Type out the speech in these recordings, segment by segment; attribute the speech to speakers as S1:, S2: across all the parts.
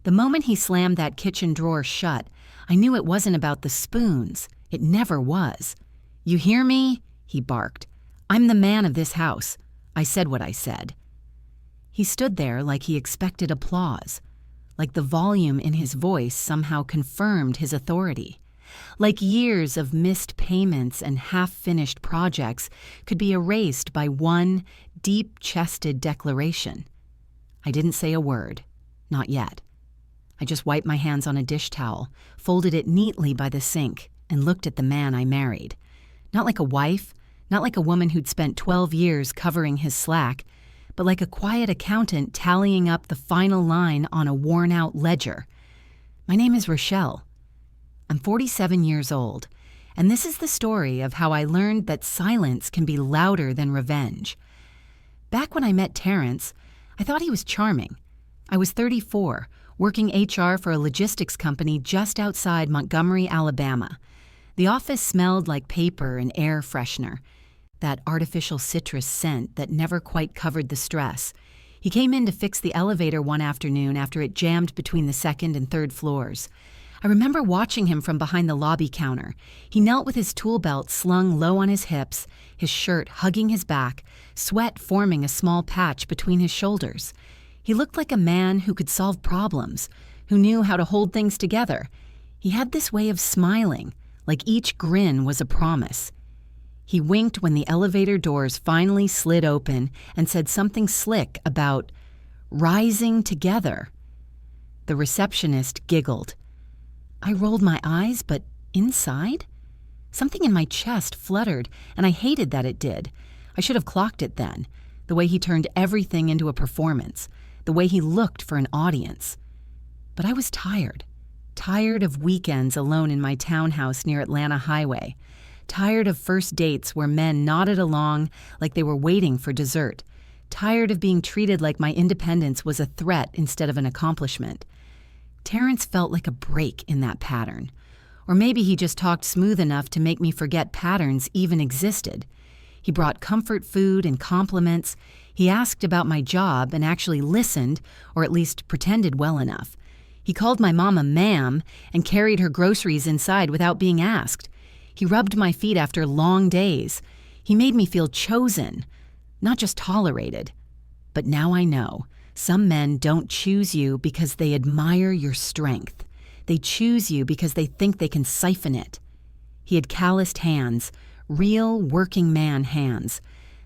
S1: The moment he slammed that kitchen drawer shut, I knew it wasn't about the spoons. It never was. "You hear me?" he barked. "I'm the man of this house." I said what I said. He stood there like he expected applause, like the volume in his voice somehow confirmed his authority, like years of missed payments and half-finished projects could be erased by one deep-chested declaration. I didn't say a word, not yet. I just wiped my hands on a dish towel, folded it neatly by the sink, and looked at the man I married. Not like a wife, not like a woman who'd spent 12 years covering his slack, but like a quiet accountant tallying up the final line on a worn-out ledger. My name is Rochelle. I'm 47 years old, and this is the story of how I learned that silence can be louder than revenge. Back when I met Terrence, I thought he was charming. I was 34, working HR for a logistics company just outside Montgomery, Alabama. The office smelled like paper and air freshener, that artificial citrus scent that never quite covered the stress. He came in to fix the elevator one afternoon after it jammed between the second and third floors. I remember watching him from behind the lobby counter. He knelt with his tool belt slung low on his hips, his shirt hugging his back, sweat forming a small patch between his shoulders. He looked like a man who could solve problems, who knew how to hold things together. He had this way of smiling, like each grin was a promise. He winked when the elevator doors finally slid open and said something slick about rising together. The receptionist giggled. I rolled my eyes, but inside? Something in my chest fluttered, and I hated that it did. I should have clocked it then, the way he turned everything into a performance, the way he looked for an audience. But I was tired of weekends alone in my townhouse near Atlanta Highway, tired of first dates where men nodded along like they were waiting for dessert, tired of being treated like my independence was a threat instead of an accomplishment. Terrence felt like a break in that pattern. Or maybe he just talked smooth enough to make me forget patterns even existed. He brought comfort food and compliments. He asked about my job and actually listened, or at least pretended well enough. He called my mom a ma'am and carried her groceries inside without being asked. He rubbed my feet after long days. He made me feel chosen, not just tolerated. But now I know. Some men don't choose you because they admire your strength. They choose you because they think they can siphon it. He had calloused hands, real working man hands,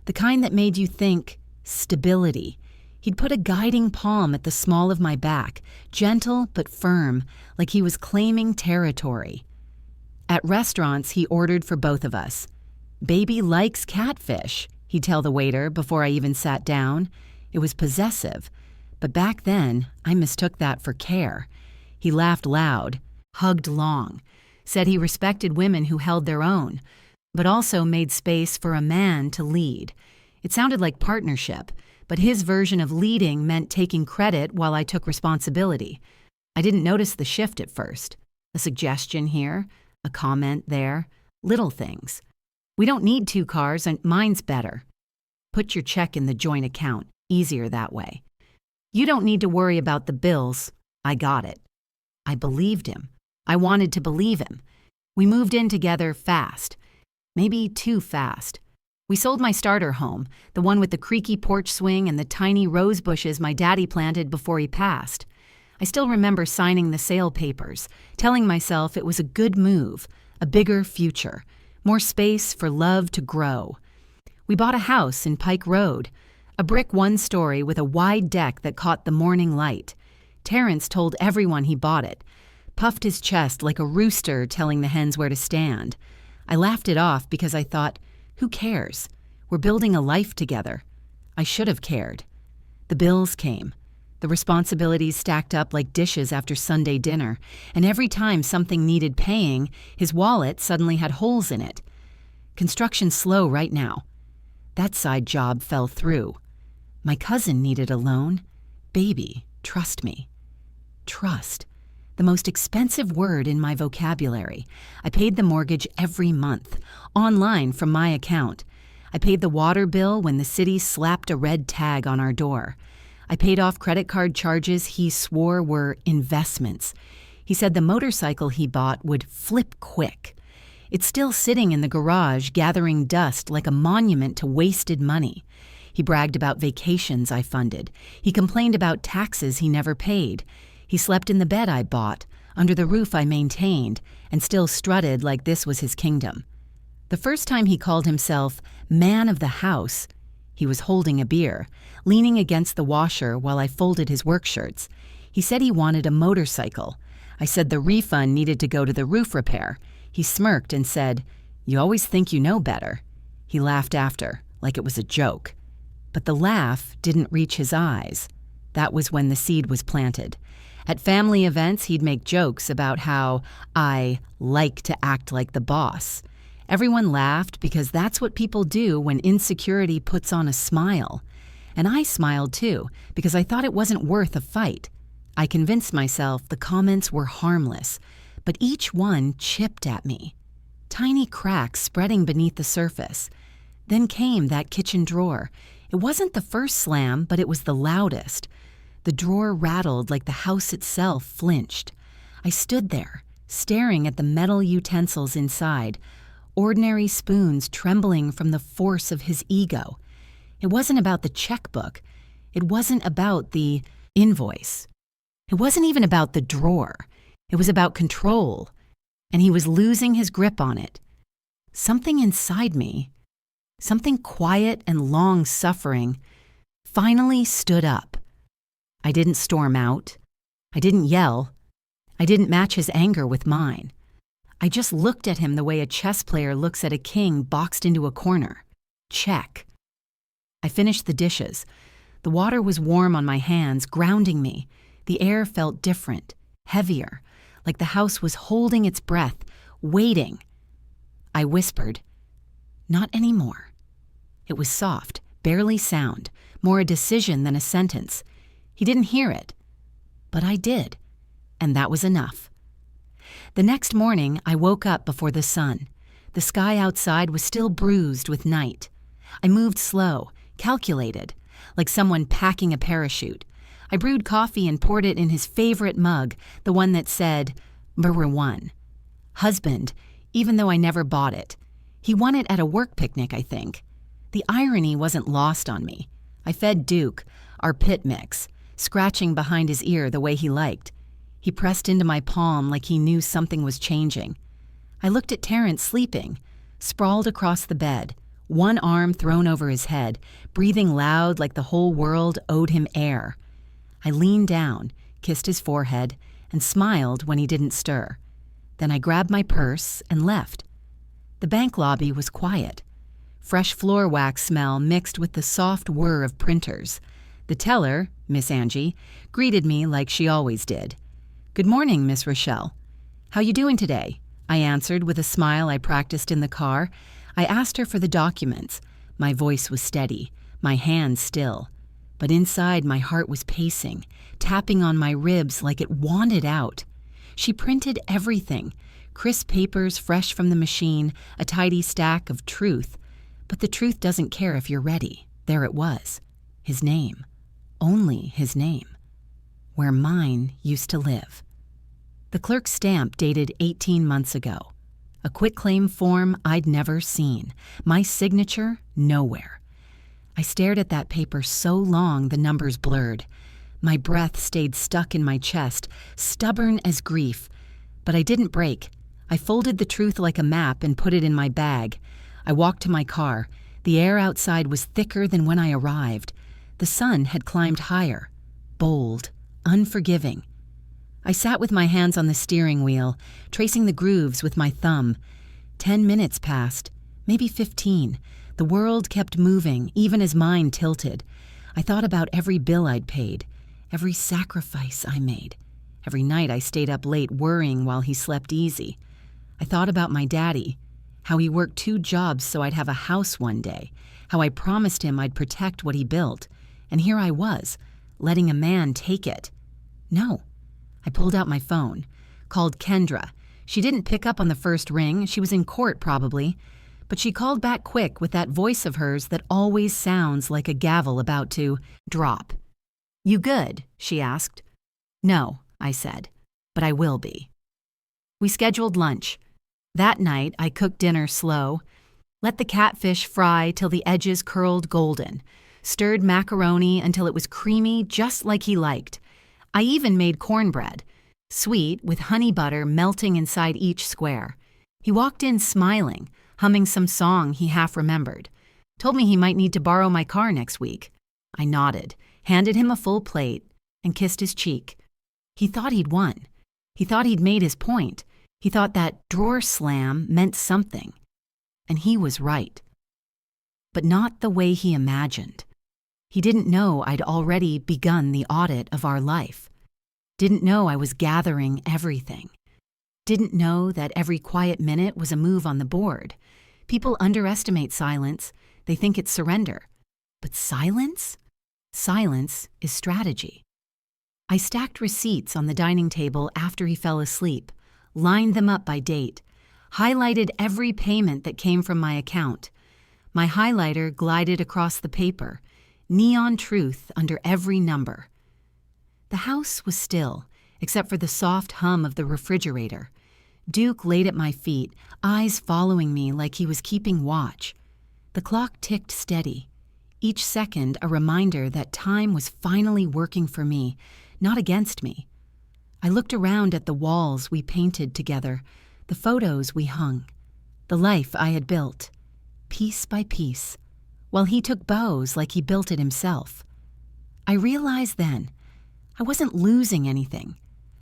S1: the kind that made you think stability. He'd put a guiding palm at the small of my back, gentle but firm, like he was claiming territory. At restaurants, he ordered for both of us. "Baby likes catfish," he'd tell the waiter before I even sat down. It was possessive. But back then, I mistook that for care. He laughed loud, hugged long, said he respected women who held their own, but also made space for a man to lead. It sounded like partnership, but his version of leading meant taking credit while I took responsibility. I didn't notice the shift at first. A suggestion here, a comment there, little things. "We don't need 2 cars, and mine's better." Put your check in the joint account, easier that way. "You don't need to worry about the bills. I got it." I believed him. I wanted to believe him. We moved in together fast. Maybe too fast. We sold my starter home, the one with the creaky porch swing and the tiny rose bushes my daddy planted before he passed. I still remember signing the sale papers, telling myself it was a good move, a bigger future, more space for love to grow. We bought a house in Pike Road, a brick one-story with a wide deck that caught the morning light. Terrence told everyone he bought it, puffed his chest like a rooster telling the hens where to stand. I laughed it off because I thought, who cares? We're building a life together. I should have cared. The bills came. The responsibilities stacked up like dishes after Sunday dinner, and every time something needed paying, his wallet suddenly had holes in it. Construction's slow right now. That side job fell through. My cousin needed a loan. Baby, trust me. Trust. The most expensive word in my vocabulary. I paid the mortgage every month, online from my account. I paid the water bill when the city slapped a red tag on our door. I paid off credit card charges he swore were investments. He said the motorcycle he bought would flip quick. It's still sitting in the garage, gathering dust like a monument to wasted money. He bragged about vacations I funded. He complained about taxes he never paid. He slept in the bed I bought, under the roof I maintained, and still strutted like this was his kingdom. The first time he called himself man of the house, he was holding a beer, leaning against the washer while I folded his work shirts. He said he wanted a motorcycle. I said the refund needed to go to the roof repair. He smirked and said, "You always think you know better." He laughed after, like it was a joke. But the laugh didn't reach his eyes. That was when the seed was planted. At family events, he'd make jokes about how I like to act like the boss. Everyone laughed because that's what people do when insecurity puts on a smile. And I smiled too, because I thought it wasn't worth a fight. I convinced myself the comments were harmless, but each one chipped at me. Tiny cracks spreading beneath the surface. Then came that kitchen drawer. It wasn't the first slam, but it was the loudest. The drawer rattled like the house itself flinched. I stood there, staring at the metal utensils inside, ordinary spoons trembling from the force of his ego. It wasn't about the checkbook. It wasn't about the invoice. It wasn't even about the drawer. It was about control, and he was losing his grip on it. Something inside me, something quiet and long-suffering, finally stood up. I didn't storm out. I didn't yell. I didn't match his anger with mine. I just looked at him the way a chess player looks at a king boxed into a corner. Check. I finished the dishes. The water was warm on my hands, grounding me. The air felt different, heavier, like the house was holding its breath, waiting. I whispered, "Not anymore." It was soft, barely sound, more a decision than a sentence. He didn't hear it, but I did, and that was enough. The next morning, I woke up before the sun. The sky outside was still bruised with night. I moved slow, calculated, like someone packing a parachute. I brewed coffee and poured it in his favorite mug, the one that said, Brr 1. Husband, even though I never bought it. He won it at a work picnic, I think. The irony wasn't lost on me. I fed Duke, our pit mix, scratching behind his ear the way he liked. He pressed into my palm like he knew something was changing. I looked at Terrence sleeping, sprawled across the bed, one arm thrown over his head, breathing loud like the whole world owed him air. I leaned down, kissed his forehead, and smiled when he didn't stir. Then I grabbed my purse and left. The bank lobby was quiet. Fresh floor wax smell mixed with the soft whir of printers. The teller, Miss Angie, greeted me like she always did. "Good morning, Miss Rochelle. How you doing today?" I answered with a smile I practiced in the car. I asked her for the documents. My voice was steady, my hands still. But inside my heart was pacing, tapping on my ribs like it wanted out. She printed everything, crisp papers fresh from the machine, a tidy stack of truth. But the truth doesn't care if you're ready. There it was. His name. Only his name. Where mine used to live. The clerk's stamp dated 18 months ago. A quitclaim form I'd never seen. My signature, nowhere. I stared at that paper so long the numbers blurred. My breath stayed stuck in my chest, stubborn as grief. But I didn't break. I folded the truth like a map and put it in my bag. I walked to my car. The air outside was thicker than when I arrived. The sun had climbed higher, bold, unforgiving. I sat with my hands on the steering wheel, tracing the grooves with my thumb. 10 minutes passed, maybe 15. The world kept moving, even as mine tilted. I thought about every bill I'd paid, every sacrifice I made. Every night I stayed up late worrying while he slept easy. I thought about my daddy, how he worked 2 jobs so I'd have a house one day, how I promised him I'd protect what he built. And here I was, letting a man take it. No. I pulled out my phone, called Kendra. She didn't pick up on the first ring. She was in court probably. But she called back quick with that voice of hers that always sounds like a gavel about to drop. "You good?" she asked. "No," I said, "but I will be." We scheduled lunch. That night, I cooked dinner slow, let the catfish fry till the edges curled golden, stirred macaroni until it was creamy just like he liked. I even made cornbread, sweet with honey butter melting inside each square. He walked in smiling, humming some song he half remembered. Told me he might need to borrow my car next week. I nodded, handed him a full plate, and kissed his cheek. He thought he'd won. He thought he'd made his point. He thought that drawer slam meant something. And he was right. But not the way he imagined. He didn't know I'd already begun the audit of our life. Didn't know I was gathering everything. Didn't know that every quiet minute was a move on the board. People underestimate silence. They think it's surrender. But silence? Silence is strategy. I stacked receipts on the dining table after he fell asleep, lined them up by date, highlighted every payment that came from my account. My highlighter glided across the paper, neon truth under every number. The house was still, except for the soft hum of the refrigerator. Duke laid at my feet, eyes following me like he was keeping watch. The clock ticked steady, each second a reminder that time was finally working for me, not against me. I looked around at the walls we painted together, the photos we hung, the life I had built, piece by piece, while he took bows like he built it himself. I realized then, I wasn't losing anything.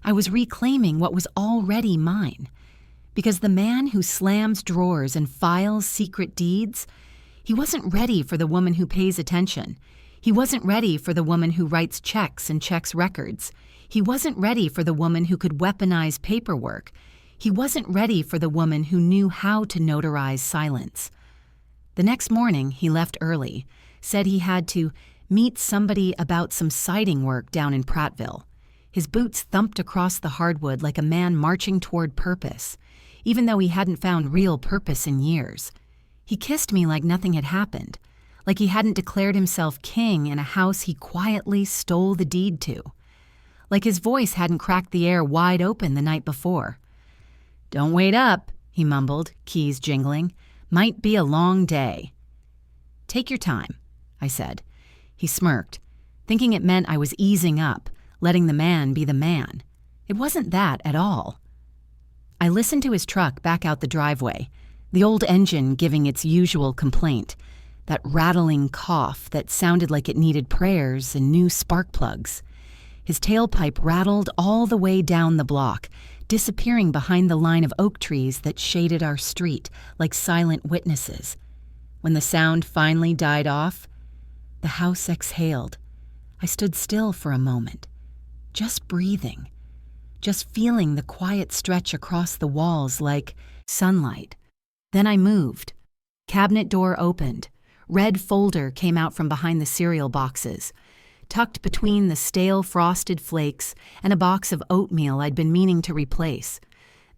S1: I was reclaiming what was already mine. Because the man who slams drawers and files secret deeds, he wasn't ready for the woman who pays attention. He wasn't ready for the woman who writes checks and checks records. He wasn't ready for the woman who could weaponize paperwork. He wasn't ready for the woman who knew how to notarize silence. The next morning, he left early, said he had to meet somebody about some siding work down in Prattville. His boots thumped across the hardwood like a man marching toward purpose, even though he hadn't found real purpose in years. He kissed me like nothing had happened, like he hadn't declared himself king in a house he quietly stole the deed to, like his voice hadn't cracked the air wide open the night before. "Don't wait up," he mumbled, keys jingling. "Might be a long day." "Take your time," I said. He smirked, thinking it meant I was easing up, letting the man be the man. It wasn't that at all. I listened to his truck back out the driveway, the old engine giving its usual complaint, that rattling cough that sounded like it needed prayers and new spark plugs. His tailpipe rattled all the way down the block, disappearing behind the line of oak trees that shaded our street like silent witnesses. When the sound finally died off, the house exhaled. I stood still for a moment, just breathing, just feeling the quiet stretch across the walls like sunlight. Then I moved. Cabinet door opened. Red folder came out from behind the cereal boxes, tucked between the stale frosted flakes and a box of oatmeal I'd been meaning to replace.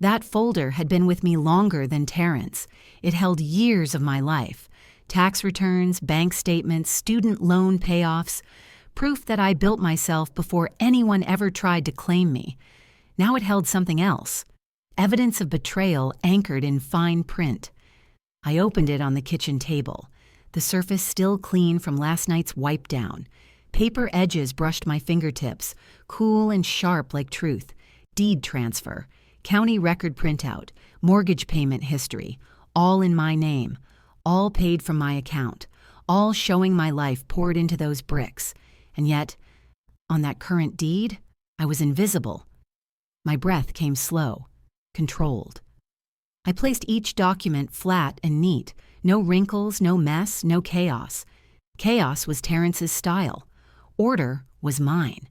S1: That folder had been with me longer than Terrence. It held years of my life. Tax returns, bank statements, student loan payoffs, proof that I built myself before anyone ever tried to claim me. Now it held something else. Evidence of betrayal anchored in fine print. I opened it on the kitchen table, the surface still clean from last night's wipe down. Paper edges brushed my fingertips, cool and sharp like truth. Deed transfer, county record printout, mortgage payment history, all in my name, all paid from my account, all showing my life poured into those bricks. And yet, on that current deed, I was invisible. My breath came slow, controlled. I placed each document flat and neat, no wrinkles, no mess, no chaos. Chaos was Terrence's style. Order was mine.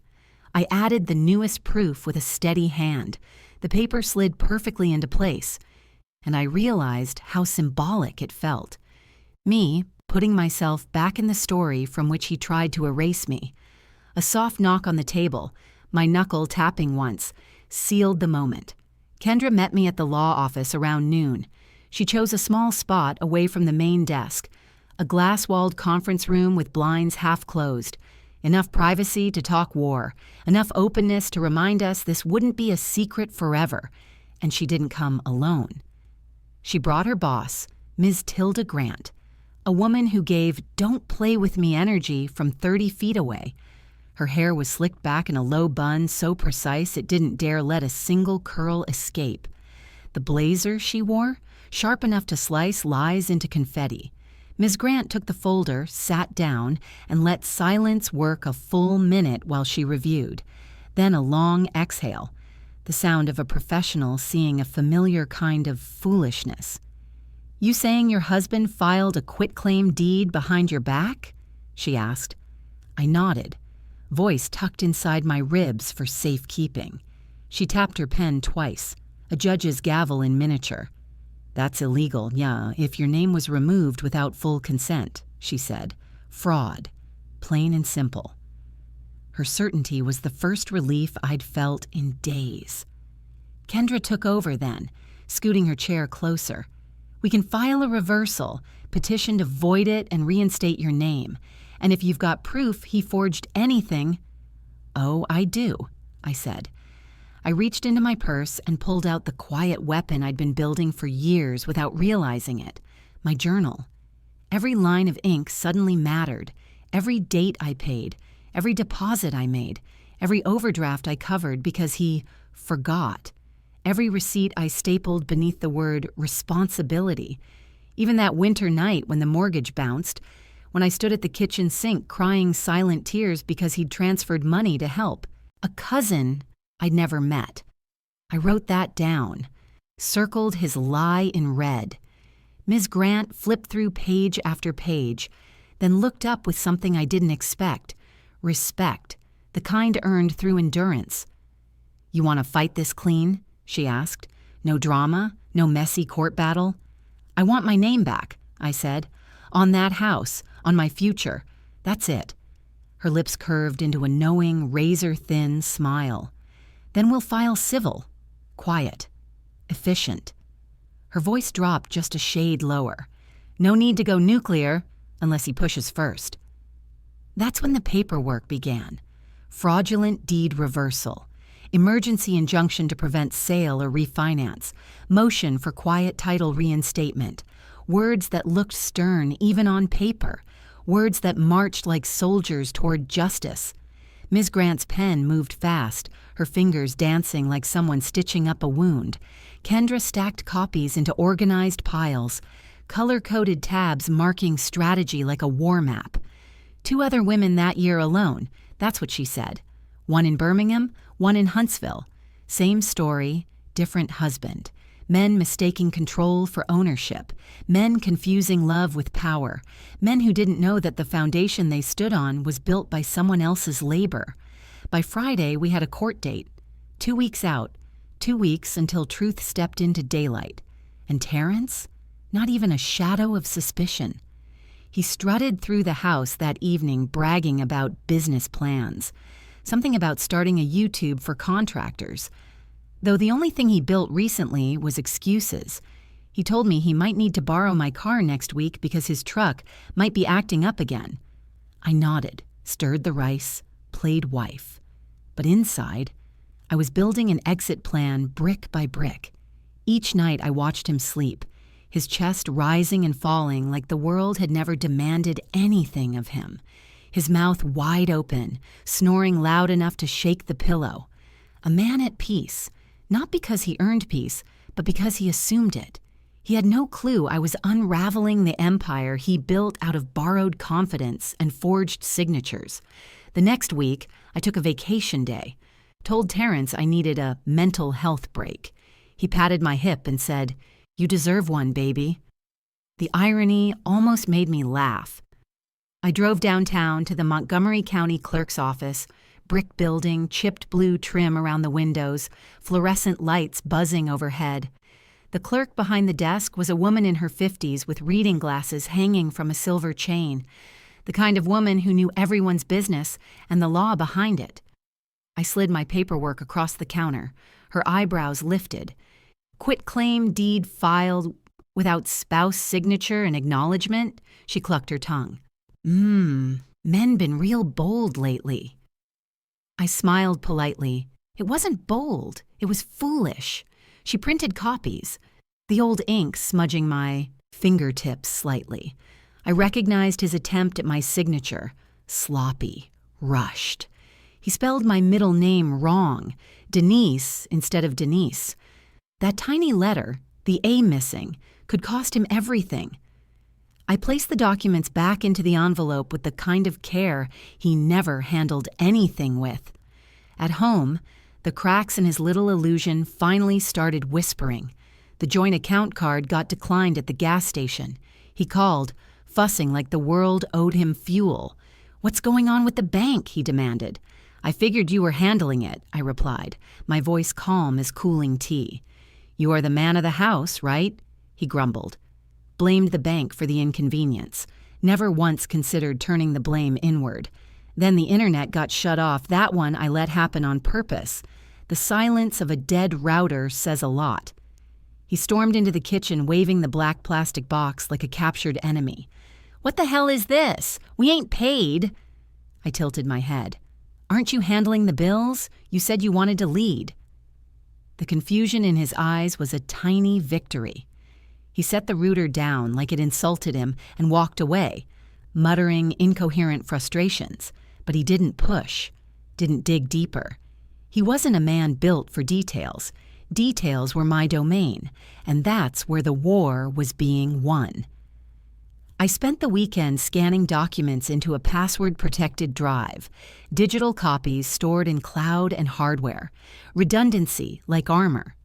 S1: I added the newest proof with a steady hand. The paper slid perfectly into place, and I realized how symbolic it felt. Me, putting myself back in the story from which he tried to erase me. A soft knock on the table, my knuckle tapping once, sealed the moment. Kendra met me at the law office around noon. She chose a small spot away from the main desk, a glass-walled conference room with blinds half closed. Enough privacy to talk war, enough openness to remind us this wouldn't be a secret forever, and she didn't come alone. She brought her boss, Ms. Tilda Grant, a woman who gave "don't play with me" energy from 30 feet away. Her hair was slicked back in a low bun so precise it didn't dare let a single curl escape. The blazer she wore, sharp enough to slice lies into confetti. Ms. Grant took the folder, sat down, and let silence work a full minute while she reviewed. Then a long exhale, the sound of a professional seeing a familiar kind of foolishness. "You saying your husband filed a quitclaim deed behind your back?" she asked. I nodded, voice tucked inside my ribs for safekeeping. She tapped her pen twice, a judge's gavel in miniature. "That's illegal, yeah, if your name was removed without full consent," she said. "Fraud. Plain and simple." Her certainty was the first relief I'd felt in days. Kendra took over then, scooting her chair closer. "We can file a reversal, petition to void it and reinstate your name. And if you've got proof he forged anything—" "Oh, I do," I said. I reached into my purse and pulled out the quiet weapon I'd been building for years without realizing it, my journal. Every line of ink suddenly mattered, every date I paid, every deposit I made, every overdraft I covered because he forgot, every receipt I stapled beneath the word responsibility, even that winter night when the mortgage bounced, when I stood at the kitchen sink crying silent tears because he'd transferred money to help. A cousin I'd never met. I wrote that down, circled his lie in red. Ms. Grant flipped through page after page, then looked up with something I didn't expect: respect, the kind earned through endurance. "You want to fight this clean?" she asked. "No drama, no messy court battle?" "I want my name back," I said. "On that house, on my future. That's it." Her lips curved into a knowing, razor-thin smile. "Then we'll file civil. Quiet. Efficient." Her voice dropped just a shade lower. "No need to go nuclear, unless he pushes first." That's when the paperwork began. Fraudulent deed reversal. Emergency injunction to prevent sale or refinance. Motion for quiet title reinstatement. Words that looked stern even on paper. Words that marched like soldiers toward justice. Ms. Grant's pen moved fast, her fingers dancing like someone stitching up a wound. Kendra stacked copies into organized piles, color-coded tabs marking strategy like a war map. 2 other women that year alone, that's what she said. One in Birmingham, one in Huntsville. Same story, different husband. Men mistaking control for ownership. Men confusing love with power. Men who didn't know that the foundation they stood on was built by someone else's labor. By Friday, we had a court date. 2 weeks out. 2 weeks until truth stepped into daylight. And Terrence? Not even a shadow of suspicion. He strutted through the house that evening bragging about business plans. Something about starting a YouTube for contractors. Though the only thing he built recently was excuses. He told me he might need to borrow my car next week because his truck might be acting up again. I nodded, stirred the rice, played wife. But inside, I was building an exit plan brick by brick. Each night I watched him sleep, his chest rising and falling like the world had never demanded anything of him. His mouth wide open, snoring loud enough to shake the pillow. A man at peace. Not because he earned peace, but because he assumed it. He had no clue I was unraveling the empire he built out of borrowed confidence and forged signatures. The next week, I took a vacation day. Told Terrence I needed a mental health break. He patted my hip and said, "You deserve one, baby." The irony almost made me laugh. I drove downtown to the Montgomery County Clerk's office. Brick building, chipped blue trim around the windows, fluorescent lights buzzing overhead. The clerk behind the desk was a woman in her 50s with reading glasses hanging from a silver chain, the kind of woman who knew everyone's business and the law behind it. I slid my paperwork across the counter, her eyebrows lifted. "Quitclaim deed filed without spouse signature and acknowledgement?" She clucked her tongue. Men been real bold lately. I smiled politely. It wasn't bold, it was foolish. She printed copies, the old ink smudging my fingertips slightly. I recognized his attempt at my signature. Sloppy, rushed. He spelled my middle name wrong, Denise instead of Denise. That tiny letter, the A missing, could cost him everything. I placed the documents back into the envelope with the kind of care he never handled anything with. At home, the cracks in his little illusion finally started whispering. The joint account card got declined at the gas station. He called, fussing like the world owed him fuel. "What's going on with the bank?" he demanded. "I figured you were handling it," I replied, my voice calm as cooling tea. "You are the man of the house, right?" he grumbled. Blamed the bank for the inconvenience. Never once considered turning the blame inward. Then the internet got shut off. That one I let happen on purpose. The silence of a dead router says a lot. He stormed into the kitchen, waving the black plastic box like a captured enemy. "What the hell is this? We ain't paid." I tilted my head. "Aren't you handling the bills? You said you wanted to lead." The confusion in his eyes was a tiny victory. He set the router down like it insulted him and walked away, muttering incoherent frustrations. But he didn't push, didn't dig deeper. He wasn't a man built for details. Details were my domain, and that's where the war was being won. I spent the weekend scanning documents into a password-protected drive, digital copies stored in cloud and hardware, redundancy like armor.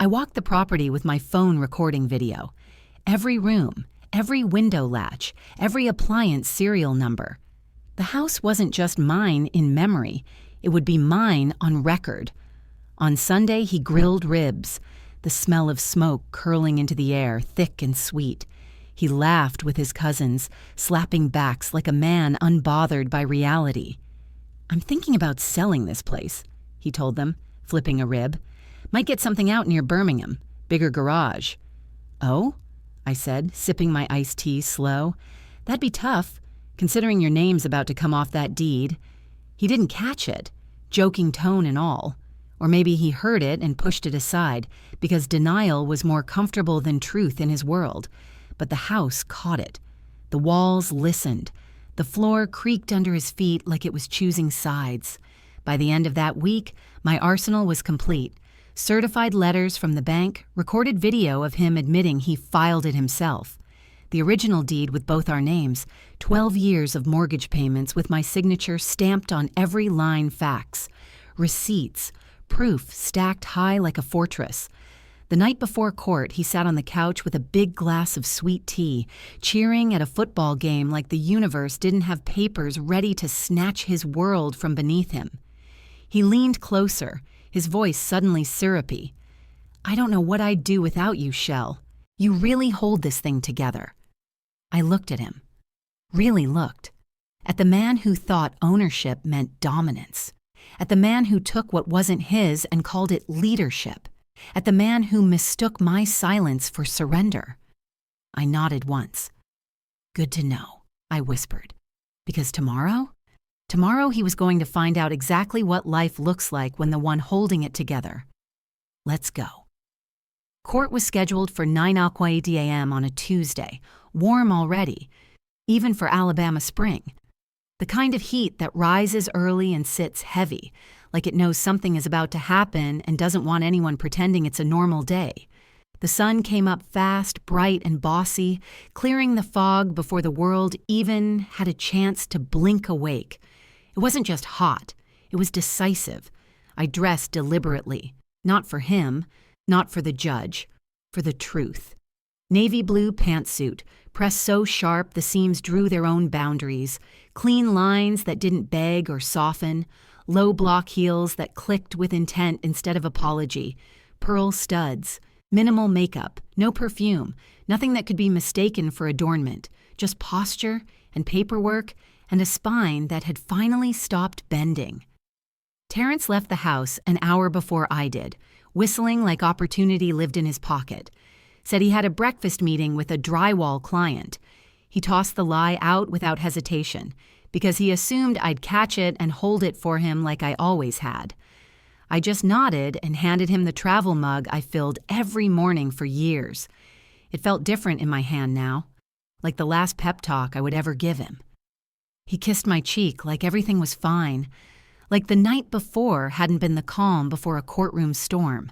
S1: I walked the property with my phone recording video. Every room, every window latch, every appliance serial number. The house wasn't just mine in memory, it would be mine on record. On Sunday, he grilled ribs, the smell of smoke curling into the air, thick and sweet. He laughed with his cousins, slapping backs like a man unbothered by reality. "I'm thinking about selling this place," he told them, flipping a rib. "Might get something out near Birmingham, bigger garage." "Oh?" I said, sipping my iced tea slow. "That'd be tough, considering your name's about to come off that deed." He didn't catch it, joking tone and all. Or maybe he heard it and pushed it aside, because denial was more comfortable than truth in his world. But the house caught it. The walls listened. The floor creaked under his feet like it was choosing sides. By the end of that week, my arsenal was complete. Certified letters from the bank, recorded video of him admitting he filed it himself. The original deed with both our names, 12 years of mortgage payments with my signature stamped on every line facts. Receipts, proof stacked high like a fortress. The night before court, he sat on the couch with a big glass of sweet tea, cheering at a football game like the universe didn't have papers ready to snatch his world from beneath him. He leaned closer, his voice suddenly syrupy. "I don't know what I'd do without you, Shell. You really hold this thing together." I looked at him. Really looked. At the man who thought ownership meant dominance. At the man who took what wasn't his and called it leadership. At the man who mistook my silence for surrender. I nodded once. "Good to know," I whispered. Because tomorrow he was going to find out exactly what life looks like when the one holding it together. Let's go. Court was scheduled for 9 a.m. on a Tuesday, warm already, even for Alabama spring. The kind of heat that rises early and sits heavy, like it knows something is about to happen and doesn't want anyone pretending it's a normal day. The sun came up fast, bright, and bossy, clearing the fog before the world even had a chance to blink awake. It wasn't just hot, it was decisive. I dressed deliberately, not for him, not for the judge, for the truth. Navy blue pantsuit, pressed so sharp the seams drew their own boundaries, clean lines that didn't beg or soften, low block heels that clicked with intent instead of apology, pearl studs, minimal makeup, no perfume, nothing that could be mistaken for adornment, just posture and paperwork and a spine that had finally stopped bending. Terrence left the house an hour before I did, whistling like opportunity lived in his pocket. Said he had a breakfast meeting with a drywall client. He tossed the lie out without hesitation. because he assumed I'd catch it and hold it for him like I always had. I just nodded and handed him the travel mug I filled every morning for years. It felt different in my hand now, like the last pep talk I would ever give him. He kissed my cheek like everything was fine, like the night before hadn't been the calm before a courtroom storm,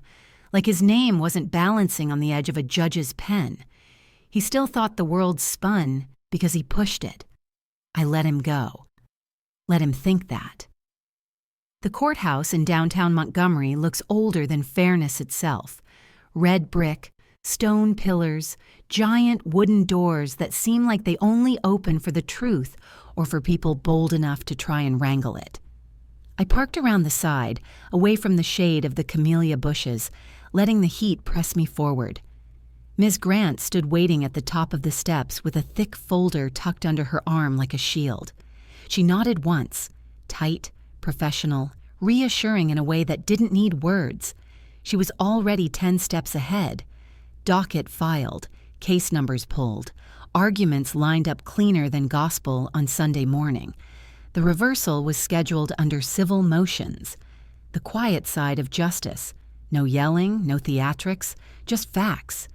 S1: like his name wasn't balancing on the edge of a judge's pen. He still thought the world spun because he pushed it. I let him go. Let him think that. The courthouse in downtown Montgomery looks older than fairness itself. Red brick, stone pillars, giant wooden doors that seem like they only open for the truth or for people bold enough to try and wrangle it. I parked around the side, away from the shade of the camellia bushes, letting the heat press me forward. Ms. Grant stood waiting at the top of the steps with a thick folder tucked under her arm like a shield. She nodded once, tight, professional, reassuring in a way that didn't need words. She was already 10 steps ahead. Docket filed, case numbers pulled, arguments lined up cleaner than gospel on Sunday morning. The reversal was scheduled under civil motions. The quiet side of justice. No yelling, no theatrics, just facts.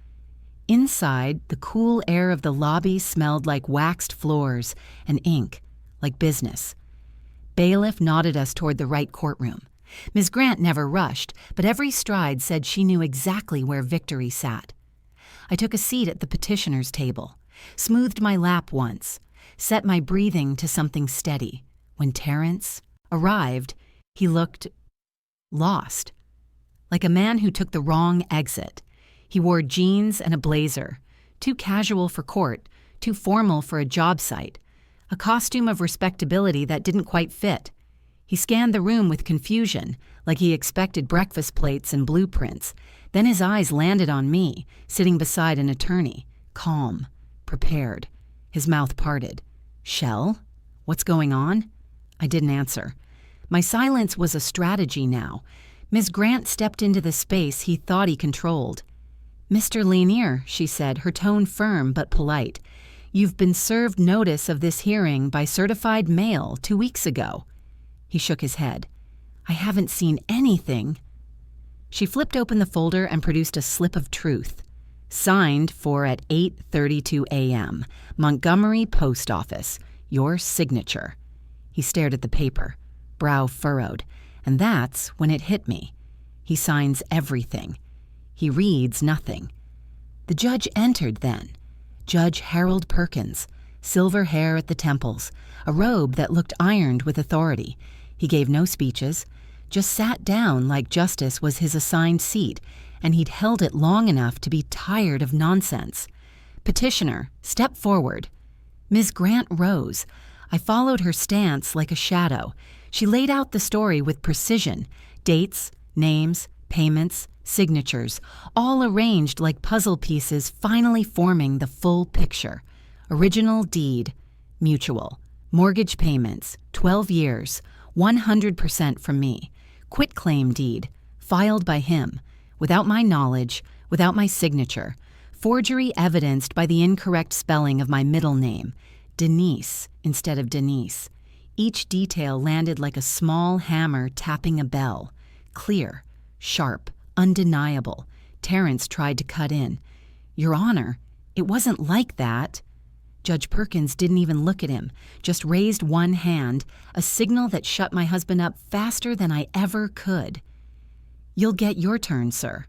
S1: Inside, the cool air of the lobby smelled like waxed floors and ink, like business. Bailiff nodded us toward the right courtroom. Ms. Grant never rushed, but every stride said she knew exactly where victory sat. I took a seat at the petitioner's table, smoothed my lap once, set my breathing to something steady. When Terrence arrived, he looked lost, like a man who took the wrong exit. He wore jeans and a blazer, too casual for court, too formal for a job site, a costume of respectability that didn't quite fit. He scanned the room with confusion, like he expected breakfast plates and blueprints. Then his eyes landed on me, sitting beside an attorney, calm, prepared, his mouth parted. "Shell? What's going on?" I didn't answer. My silence was a strategy now. Ms. Grant stepped into the space he thought he controlled. "Mr. Lanier," she said, her tone firm but polite, "you've been served notice of this hearing by certified mail 2 weeks ago." He shook his head. "I haven't seen anything." She flipped open the folder and produced a slip of truth. Signed for at 8:32 a.m., Montgomery Post Office. Your signature. He stared at the paper, brow furrowed, and that's when it hit me. He signs everything. He reads nothing. The judge entered then. Judge Harold Perkins, silver hair at the temples, a robe that looked ironed with authority. He gave no speeches, just sat down like justice was his assigned seat, and he'd held it long enough to be tired of nonsense. "Petitioner, step forward." Ms. Grant rose. I followed her stance like a shadow. She laid out the story with precision, dates, names, payments, signatures, all arranged like puzzle pieces finally forming the full picture. Original deed, mutual, mortgage payments, 12 years, 100% from me. Quitclaim deed, filed by him, without my knowledge, without my signature. Forgery evidenced by the incorrect spelling of my middle name, Denise instead of Denise. Each detail landed like a small hammer tapping a bell. Clear, sharp, undeniable. Terrence tried to cut in. "Your Honor, it wasn't like that." Judge Perkins didn't even look at him, just raised one hand, a signal that shut my husband up faster than I ever could. "You'll get your turn, sir."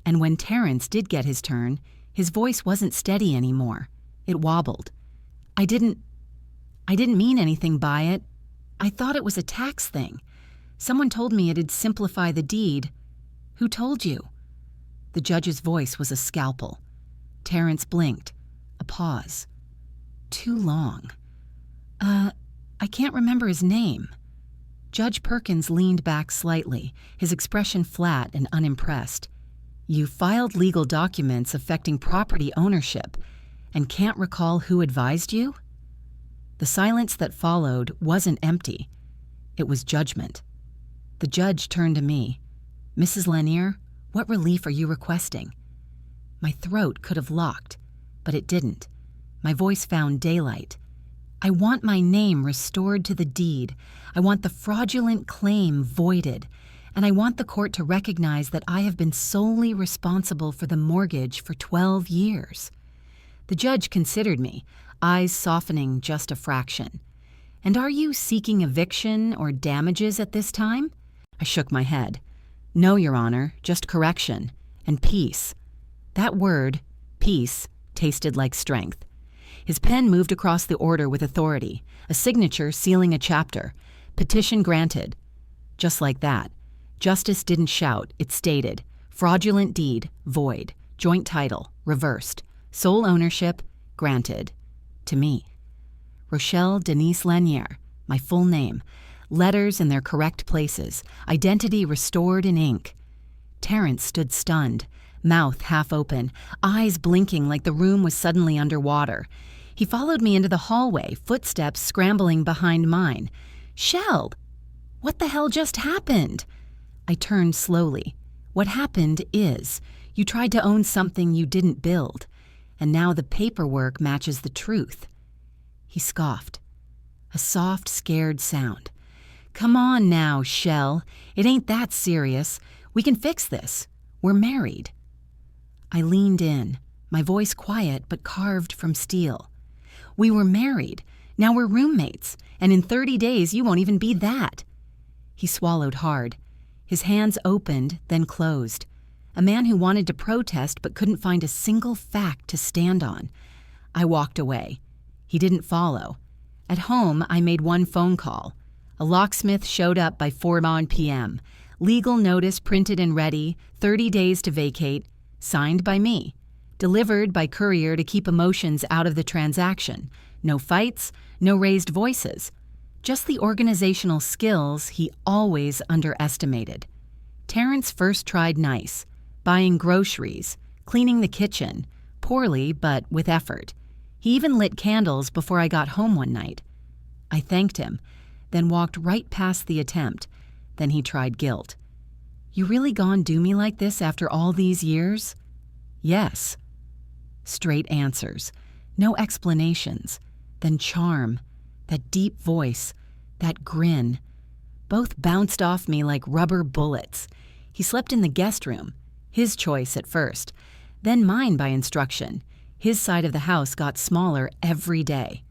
S1: And when Terrence did get his turn, his voice wasn't steady anymore. It wobbled. I didn't mean anything by it. I thought it was a tax thing. Someone told me it'd simplify the deed. Who told you?" The judge's voice was a scalpel. Terrence blinked. A pause. Too long. I can't remember his name." Judge Perkins leaned back slightly, his expression flat and unimpressed. "You filed legal documents affecting property ownership and can't recall who advised you?" The silence that followed wasn't empty. It was judgment. The judge turned to me. "Mrs. Lanier, what relief are you requesting?" My throat could have locked, but it didn't. My voice found daylight. I want my name restored to the deed. I want the fraudulent claim voided. And I want the court to recognize that I have been solely responsible for the mortgage for 12 years. The judge considered me, eyes softening just a fraction. And are you seeking eviction or damages at this time? I shook my head. No, Your Honor, just correction. And peace. That word, peace, tasted like strength. His pen moved across the order with authority, a signature sealing a chapter. Petition granted. Just like that. Justice didn't shout, it stated. Fraudulent deed, void. Joint title, reversed. Sole ownership, granted. To me. Rochelle Denise Lanier, my full name. Letters in their correct places. Identity restored in ink. Terrence stood stunned, mouth half open, eyes blinking like the room was suddenly underwater. He followed me into the hallway, footsteps scrambling behind mine. Shell! What the hell just happened? I turned slowly. What happened is, you tried to own something you didn't build, and now the paperwork matches the truth. He scoffed. A soft, scared sound. Come on now, Shell. It ain't that serious. We can fix this. We're married. I leaned in, my voice quiet but carved from steel. We were married. Now we're roommates, and in 30 days you won't even be that. He swallowed hard. His hands opened, then closed. A man who wanted to protest but couldn't find a single fact to stand on. I walked away. He didn't follow. At home, I made one phone call. A locksmith showed up by 4 p.m. Legal notice printed and ready, 30 days to vacate, signed by me. Delivered by courier to keep emotions out of the transaction. No fights, no raised voices. Just the organizational skills he always underestimated. Terrence first tried nice, buying groceries, cleaning the kitchen, poorly but with effort. He even lit candles before I got home one night. I thanked him, then walked right past the attempt. Then he tried guilt. You really gone do me like this after all these years? Yes. Straight answers. No explanations. Then charm. That deep voice. That grin. Both bounced off me like rubber bullets. He slept in the guest room. His choice at first. Then mine by instruction. His side of the house got smaller every day.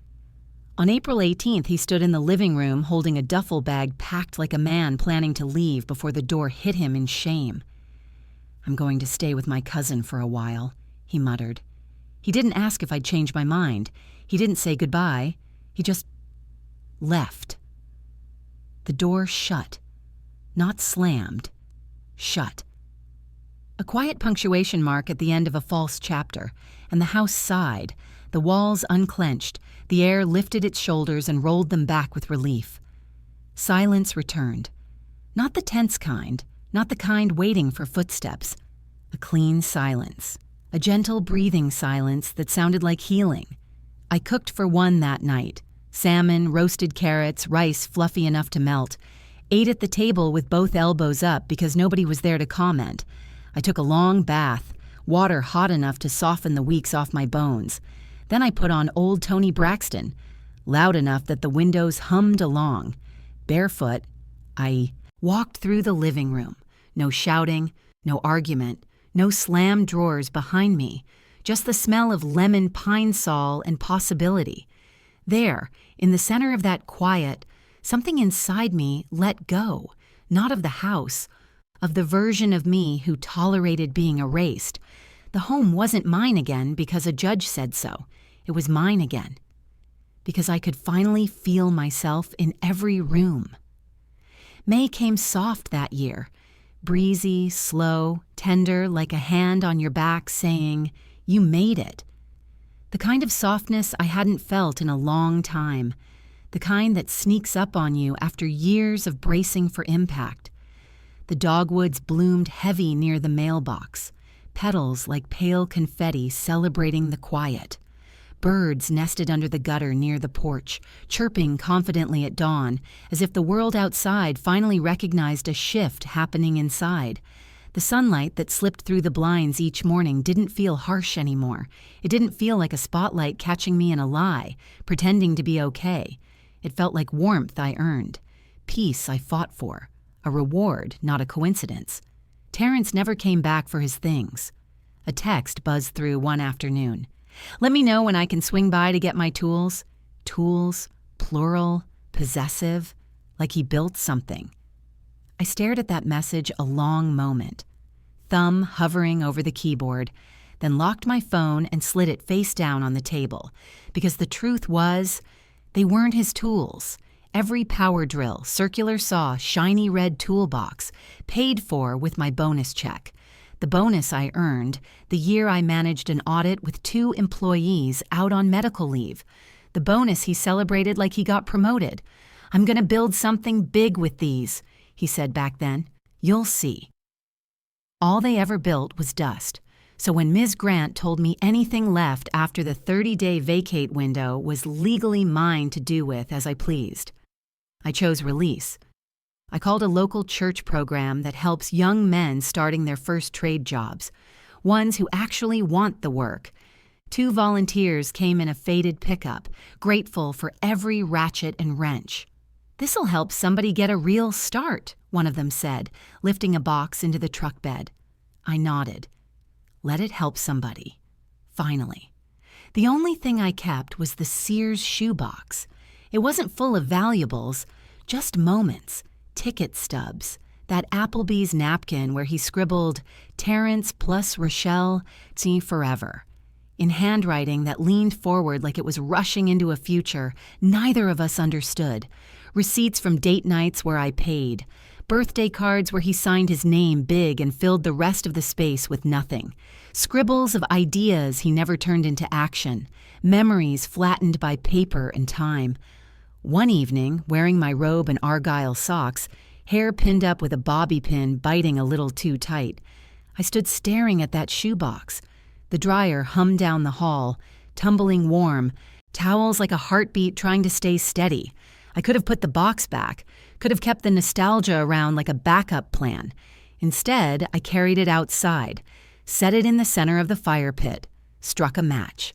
S1: On April 18th, he stood in the living room holding a duffel bag packed like a man planning to leave before the door hit him in shame. I'm going to stay with my cousin for a while, he muttered. He didn't ask if I'd changed my mind. He didn't say goodbye. He just left. The door shut. Not slammed. Shut. A quiet punctuation mark at the end of a false chapter, and the house sighed, the walls unclenched, the air lifted its shoulders and rolled them back with relief. Silence returned. Not the tense kind, not the kind waiting for footsteps. A clean silence. A gentle breathing silence that sounded like healing. I cooked for one that night. Salmon, roasted carrots, rice fluffy enough to melt. Ate at the table with both elbows up because nobody was there to comment. I took a long bath, water hot enough to soften the weeks off my bones. Then I put on old Tony Braxton, loud enough that the windows hummed along. Barefoot, I walked through the living room. No shouting, no argument, no slammed drawers behind me, just the smell of lemon pine sol and possibility. There, in the center of that quiet, something inside me let go, not of the house, of the version of me who tolerated being erased. The home wasn't mine again because a judge said so. It was mine again. Because I could finally feel myself in every room. May came soft that year, breezy, slow, tender, like a hand on your back saying, "You made it." The kind of softness I hadn't felt in a long time. The kind that sneaks up on you after years of bracing for impact. The dogwoods bloomed heavy near the mailbox, petals like pale confetti celebrating the quiet. Birds nested under the gutter near the porch, chirping confidently at dawn, as if the world outside finally recognized a shift happening inside. The sunlight that slipped through the blinds each morning didn't feel harsh anymore. It didn't feel like a spotlight catching me in a lie, pretending to be okay. It felt like warmth I earned, peace I fought for, a reward, not a coincidence. Terrence never came back for his things. A text buzzed through one afternoon. "Let me know when I can swing by to get my tools." Tools, plural, possessive, like he built something. I stared at that message a long moment, thumb hovering over the keyboard, then locked my phone and slid it face down on the table, because the truth was, they weren't his tools. Every power drill, circular saw, shiny red toolbox, paid for with my bonus check. The bonus I earned the year I managed an audit with 2 employees out on medical leave. The bonus he celebrated like he got promoted. "I'm going to build something big with these," he said back then. "You'll see." All they ever built was dust. So when Ms. Grant told me anything left after the 30-day vacate window was legally mine to do with as I pleased, I chose release. I called a local church program that helps young men starting their first trade jobs, ones who actually want the work. 2 volunteers came in a faded pickup, grateful for every ratchet and wrench. "This'll help somebody get a real start," one of them said, lifting a box into the truck bed. I nodded. Let it help somebody. Finally. The only thing I kept was the Sears shoebox. It wasn't full of valuables, just moments, ticket stubs, that Applebee's napkin where he scribbled, "Terrence plus Rochelle, see forever," in handwriting that leaned forward like it was rushing into a future neither of us understood. Receipts from date nights where I paid. Birthday cards where he signed his name big and filled the rest of the space with nothing. Scribbles of ideas he never turned into action. Memories flattened by paper and time. One evening, wearing my robe and argyle socks, hair pinned up with a bobby pin biting a little too tight, I stood staring at that shoebox. The dryer hummed down the hall, tumbling warm, towels like a heartbeat trying to stay steady. I could have put the box back, could have kept the nostalgia around like a backup plan. Instead, I carried it outside, set it in the center of the fire pit, struck a match.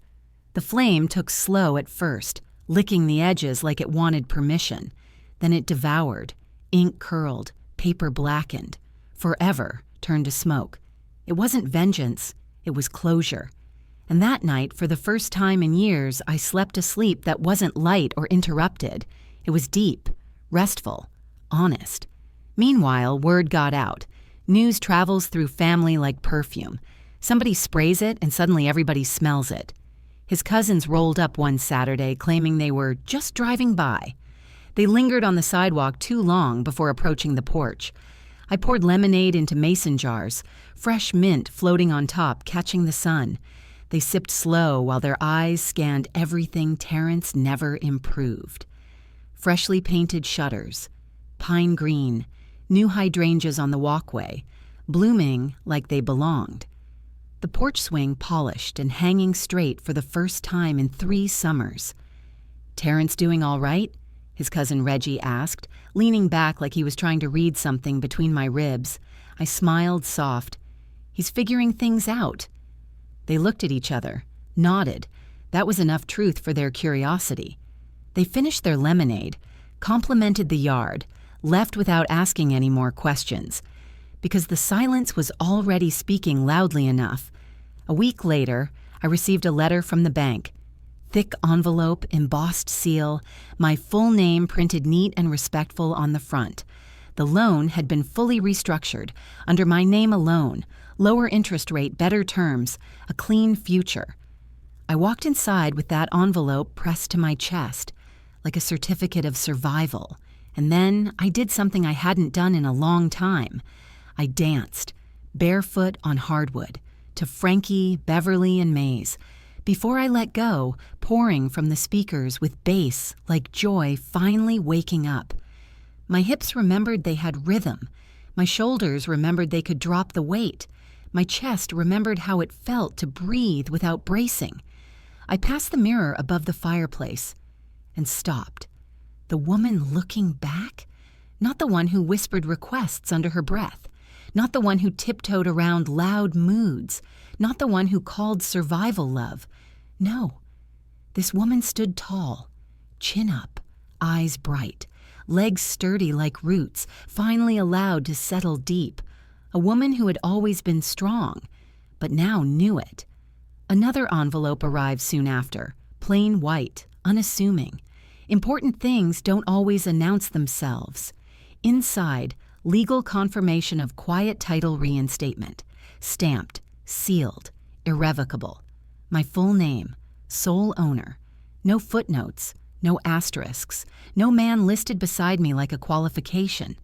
S1: The flame took slow at first, licking the edges like it wanted permission. Then it devoured, ink curled, paper blackened, forever turned to smoke. It wasn't vengeance, it was closure. And that night, for the first time in years, I slept a sleep that wasn't light or interrupted. It was deep, restful, honest. Meanwhile, word got out. News travels through family like perfume. Somebody sprays it and suddenly everybody smells it. His cousins rolled up one Saturday claiming they were just driving by. They lingered on the sidewalk too long before approaching the porch. I poured lemonade into mason jars, fresh mint floating on top, catching the sun. They sipped slow while their eyes scanned everything Terrence never improved. Freshly painted shutters, pine green, new hydrangeas on the walkway, blooming like they belonged. The porch swing polished and hanging straight for the first time in 3 summers. "Terrence doing all right?" his cousin Reggie asked, leaning back like he was trying to read something between my ribs. I smiled soft. "He's figuring things out." They looked at each other, nodded. That was enough truth for their curiosity. They finished their lemonade, complimented the yard, left without asking any more questions, because the silence was already speaking loudly enough. A week later, I received a letter from the bank. Thick envelope, embossed seal, my full name printed neat and respectful on the front. The loan had been fully restructured, under my name alone, lower interest rate, better terms, a clean future. I walked inside with that envelope pressed to my chest, like a certificate of survival. And then I did something I hadn't done in a long time. I danced, barefoot on hardwood, to Frankie, Beverly, and Maze. Before I let go, pouring from the speakers with bass like joy finally waking up. My hips remembered they had rhythm. My shoulders remembered they could drop the weight. My chest remembered how it felt to breathe without bracing. I passed the mirror above the fireplace and stopped. The woman looking back? Not the one who whispered requests under her breath. not the one who tiptoed around loud moods, not the one who called survival love. No, this woman stood tall, chin up, eyes bright, legs sturdy like roots, finally allowed to settle deep. A woman who had always been strong, but now knew it. Another envelope arrived soon after, plain white, unassuming. Important things don't always announce themselves. Inside, legal confirmation of quiet title reinstatement, stamped, sealed, irrevocable. My full name, sole owner. No footnotes, no asterisks, no man listed beside me like a qualification.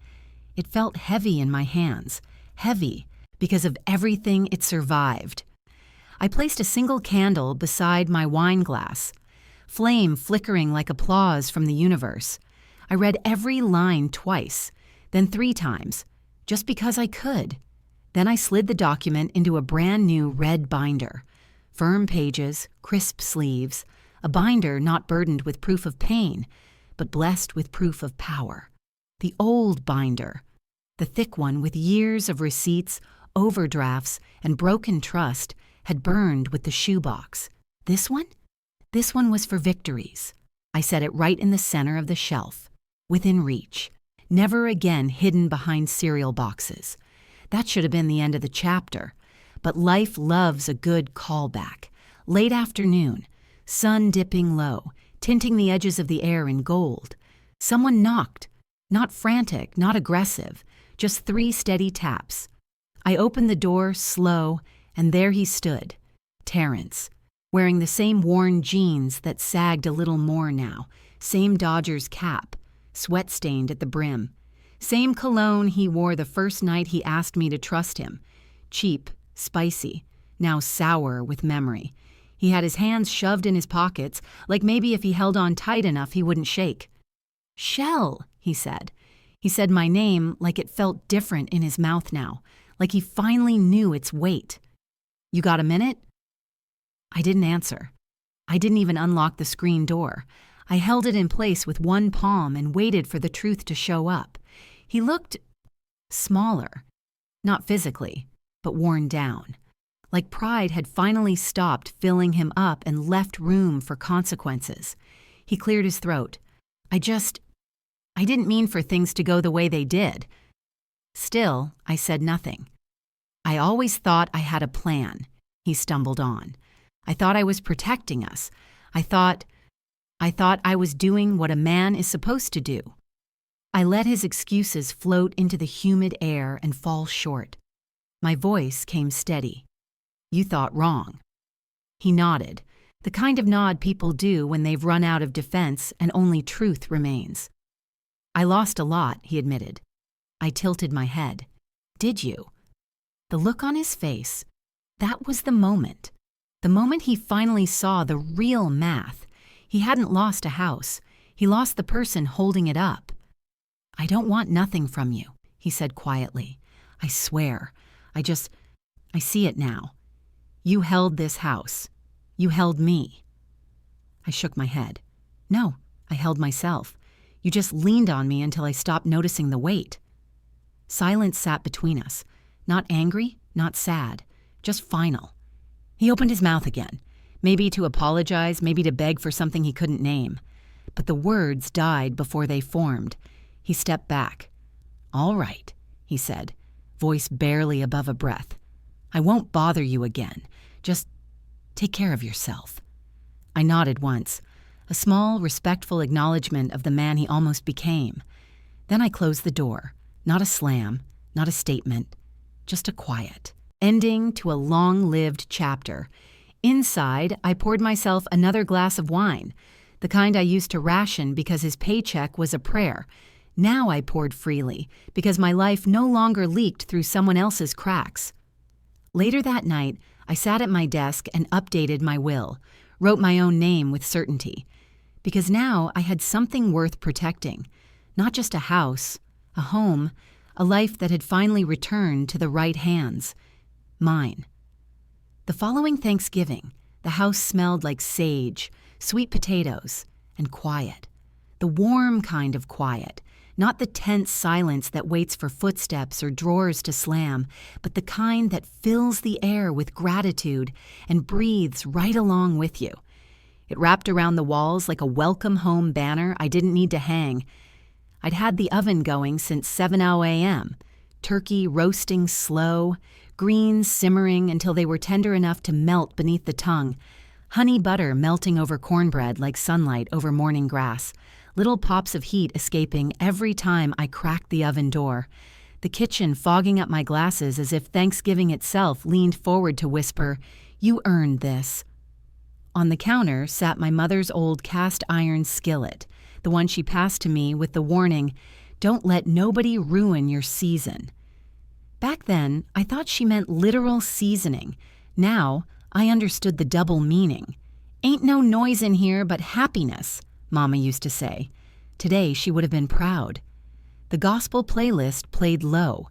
S1: It felt heavy in my hands, heavy because of everything it survived. I placed a single candle beside my wine glass, flame flickering like applause from the universe. I read every line twice, then 3 times, just because I could. Then I slid the document into a brand new red binder. Firm pages, crisp sleeves, a binder not burdened with proof of pain, but blessed with proof of power. The old binder, the thick one with years of receipts, overdrafts, and broken trust, had burned with the shoebox. This one? This one was for victories. I set it right in the center of the shelf, within reach, never again hidden behind cereal boxes. That should have been the end of the chapter. But life loves a good callback. Late afternoon, sun dipping low, tinting the edges of the air in gold. Someone knocked. Not frantic, not aggressive, just 3 steady taps. I opened the door, slow, and there he stood, Terrence, wearing the same worn jeans that sagged a little more now, same Dodgers cap, sweat-stained at the brim, same cologne he wore the first night he asked me to trust him, cheap, spicy, now sour with memory. He had his hands shoved in his pockets, like maybe if he held on tight enough he wouldn't shake. "Shell," he said. He said my name like it felt different in his mouth now, like he finally knew its weight. "You got a minute?" I didn't answer. I didn't even unlock the screen door. I held it in place with one palm and waited for the truth to show up. He looked smaller, not physically, but worn down. Like pride had finally stopped filling him up and left room for consequences. He cleared his throat. I didn't mean for things to go the way they did. Still, I said nothing. "I always thought I had a plan," he stumbled on. "I thought I was protecting us. I thought I was doing what a man is supposed to do." I let his excuses float into the humid air and fall short. My voice came steady. "You thought wrong." He nodded, the kind of nod people do when they've run out of defense and only truth remains. "I lost a lot," he admitted. I tilted my head. "Did you?" The look on his face, that was the moment. The moment he finally saw the real math. He hadn't lost a house. He lost the person holding it up. "I don't want nothing from you," he said quietly. "I swear. I see it now. You held this house. You held me." I shook my head. "No, I held myself. You just leaned on me until I stopped noticing the weight." Silence sat between us. Not angry, not sad, just final. He opened his mouth again, maybe to apologize, maybe to beg for something he couldn't name. But the words died before they formed. He stepped back. "All right," he said, voice barely above a breath. "I won't bother you again. Just take care of yourself." I nodded once, a small, respectful acknowledgement of the man he almost became. Then I closed the door. Not a slam, not a statement, just a quiet, ending to a long-lived chapter. Inside, I poured myself another glass of wine, the kind I used to ration because his paycheck was a prayer. Now I poured freely because my life no longer leaked through someone else's cracks. Later that night, I sat at my desk and updated my will, wrote my own name with certainty. Because now I had something worth protecting, not just a house, a home, a life that had finally returned to the right hands. Mine. The following Thanksgiving, the house smelled like sage, sweet potatoes, and quiet. The warm kind of quiet, Not the tense silence that waits for footsteps or drawers to slam, but the kind that fills the air with gratitude and breathes right along with you. It wrapped around the walls like a welcome home banner I didn't need to hang. I'd had the oven going since 7:00 a.m., turkey roasting slow, greens simmering until they were tender enough to melt beneath the tongue, honey butter melting over cornbread like sunlight over morning grass, little pops of heat escaping every time I cracked the oven door, the kitchen fogging up my glasses as if Thanksgiving itself leaned forward to whisper, "You earned this." On the counter sat my mother's old cast iron skillet, the one she passed to me with the warning, "Don't let nobody ruin your season." Back then, I thought she meant literal seasoning. Now, I understood the double meaning. "Ain't no noise in here but happiness," Mama used to say. Today, she would have been proud. The gospel playlist played low.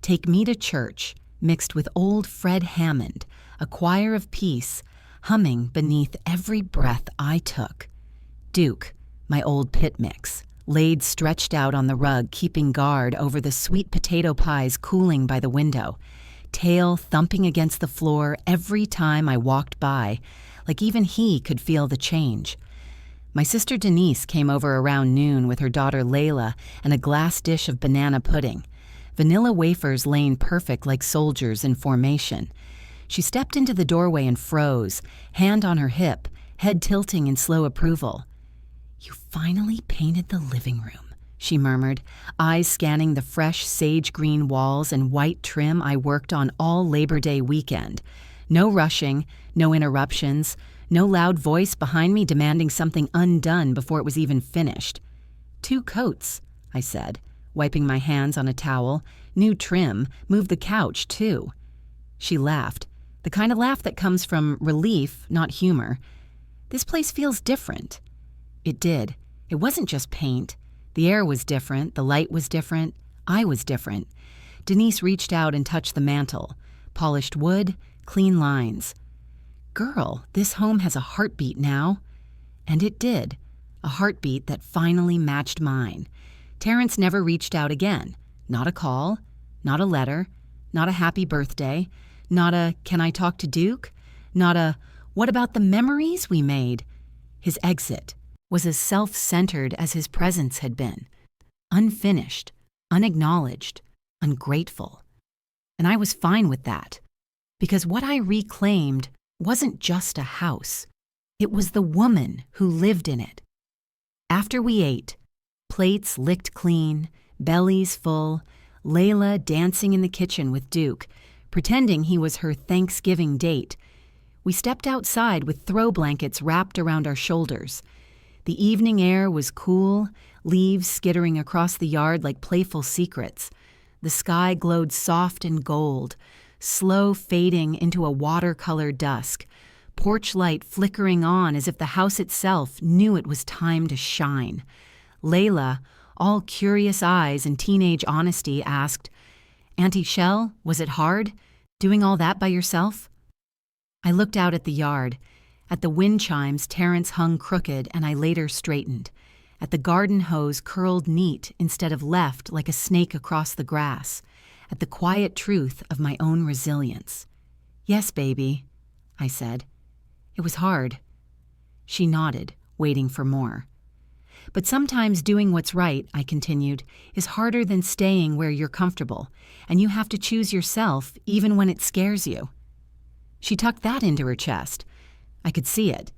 S1: "Take Me to Church," mixed with old Fred Hammond, a choir of peace, humming beneath every breath I took. Duke, my old pit mix, laid stretched out on the rug, keeping guard over the sweet potato pies cooling by the window, tail thumping against the floor every time I walked by, like even he could feel the change. My sister Denise came over around noon with her daughter Layla and a glass dish of banana pudding, vanilla wafers laying perfect like soldiers in formation. She stepped into the doorway and froze, hand on her hip, head tilting in slow approval. "You finally painted the living room," she murmured, eyes scanning the fresh sage-green walls and white trim I worked on all Labor Day weekend. No rushing, no interruptions, no loud voice behind me demanding something undone before it was even finished. "2 coats," I said, wiping my hands on a towel. "New trim, moved the couch, too." She laughed, the kind of laugh that comes from relief, not humor. "This place feels different." It did. It wasn't just paint. The air was different, the light was different, I was different. Denise reached out and touched the mantel. Polished wood, clean lines. "Girl, this home has a heartbeat now." And it did. A heartbeat that finally matched mine. Terrence never reached out again. Not a call, not a letter, not a happy birthday, not a "Can I talk to Duke?" Not a "What about the memories we made?" His exit was as self-centered as his presence had been. Unfinished, unacknowledged, ungrateful. And I was fine with that, because what I reclaimed wasn't just a house. It was the woman who lived in it. After we ate, plates licked clean, bellies full, Layla dancing in the kitchen with Duke, pretending he was her Thanksgiving date, we stepped outside with throw blankets wrapped around our shoulders. The evening air was cool, leaves skittering across the yard like playful secrets. The sky glowed soft and gold, slow fading into a watercolor dusk, porch light flickering on as if the house itself knew it was time to shine. Layla, all curious eyes and teenage honesty, asked, "Auntie Shell, was it hard, doing all that by yourself?" I looked out at the yard. At the wind chimes, Terrence hung crooked and I later straightened. At the garden hose curled neat instead of left like a snake across the grass. At the quiet truth of my own resilience. "Yes, baby," I said. "It was hard." She nodded, waiting for more. "But sometimes doing what's right," I continued, "is harder than staying where you're comfortable, and you have to choose yourself even when it scares you." She tucked that into her chest. I could see it.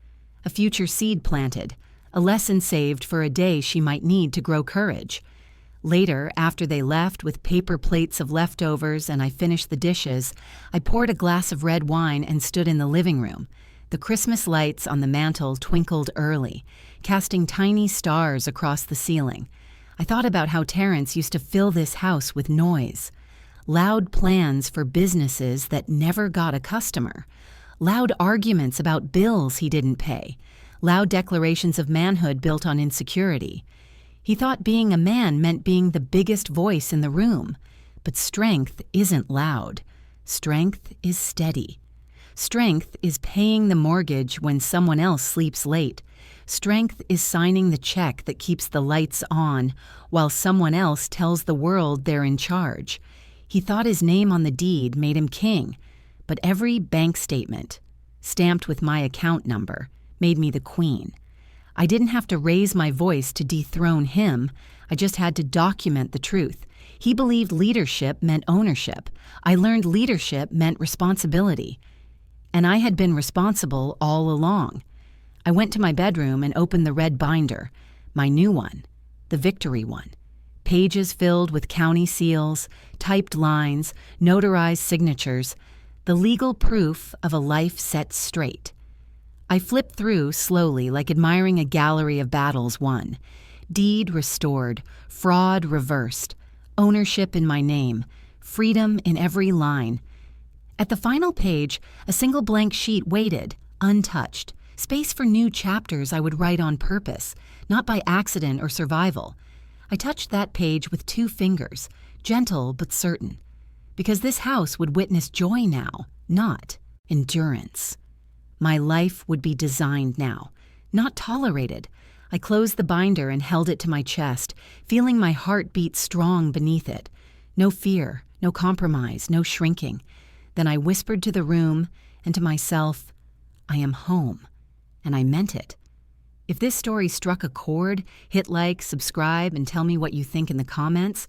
S1: A future seed planted, a lesson saved for a day she might need to grow courage. Later, after they left with paper plates of leftovers and I finished the dishes, I poured a glass of red wine and stood in the living room. The Christmas lights on the mantel twinkled early, casting tiny stars across the ceiling. I thought about how Terrence used to fill this house with noise. Loud plans for businesses that never got a customer. Loud arguments about bills he didn't pay. Loud declarations of manhood built on insecurity. He thought being a man meant being the biggest voice in the room. But strength isn't loud. Strength is steady. Strength is paying the mortgage when someone else sleeps late. Strength is signing the check that keeps the lights on while someone else tells the world they're in charge. He thought his name on the deed made him king, but every bank statement, stamped with my account number, made me the queen. I didn't have to raise my voice to dethrone him. I just had to document the truth. He believed leadership meant ownership. I learned leadership meant responsibility. And I had been responsible all along. I went to my bedroom and opened the red binder, my new one, the victory one. Pages filled with county seals, typed lines, notarized signatures, the legal proof of a life set straight. I flipped through slowly, like admiring a gallery of battles won. Deed restored, fraud reversed, ownership in my name, freedom in every line. At the final page, a single blank sheet waited, untouched, space for new chapters I would write on purpose, not by accident or survival. I touched that page with 2 fingers, gentle but certain, because this house would witness joy now, not endurance. My life would be designed now, not tolerated. I closed the binder and held it to my chest, feeling my heart beat strong beneath it. No fear, no compromise, no shrinking. Then I whispered to the room and to myself, I am home. And I meant it. If this story struck a chord, hit like, subscribe, and tell me what you think in the comments.